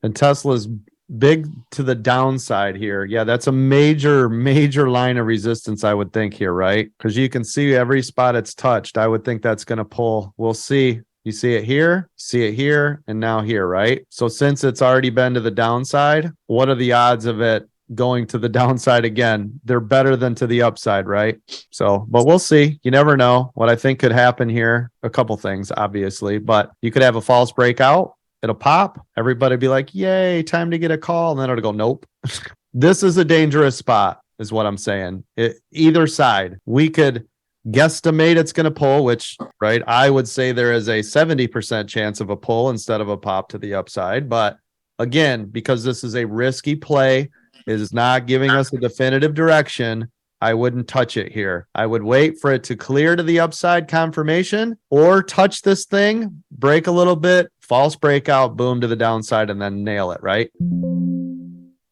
And Tesla's big to the downside here. Yeah, that's a major line of resistance, I would think here, right? Because you can see every spot it's touched. I would think that's going to pull. We'll see. You see it here, and now here, right? So since it's already been to the downside, what are the odds of it going to the downside again? They're better than to the upside, right? So, but we'll see. You never know. What I think could happen here, a couple things, obviously, but you could have a false breakout. It'll pop. Everybody be like, yay, time to get a call. And then it'll go, nope. This is a dangerous spot, is what I'm saying. Either side, we could guesstimate it's going to pull, which, right, I would say there is a 70% chance of a pull instead of a pop to the upside. But again, because this is a risky play, it is not giving us a definitive direction, I wouldn't touch it here. I would wait for it to clear to the upside confirmation or touch this thing, break a little bit, false breakout, boom to the downside, and then nail it, right?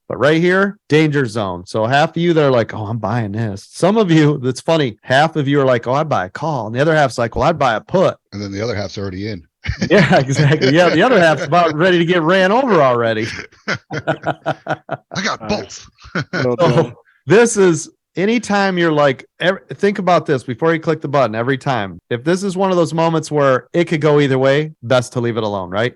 But right here, danger zone. So half of you that are like, oh, I'm buying this. Some of you, that's funny, half of you are like, oh, I'd buy a call. And the other half's like, well, I'd buy a put. And then the other half's already in. Yeah, exactly. Yeah, the other half's about ready to get ran over already. I got both. So this is anytime you're like, think about this before you click the button every time. If this is one of those moments where it could go either way, best to leave it alone, right?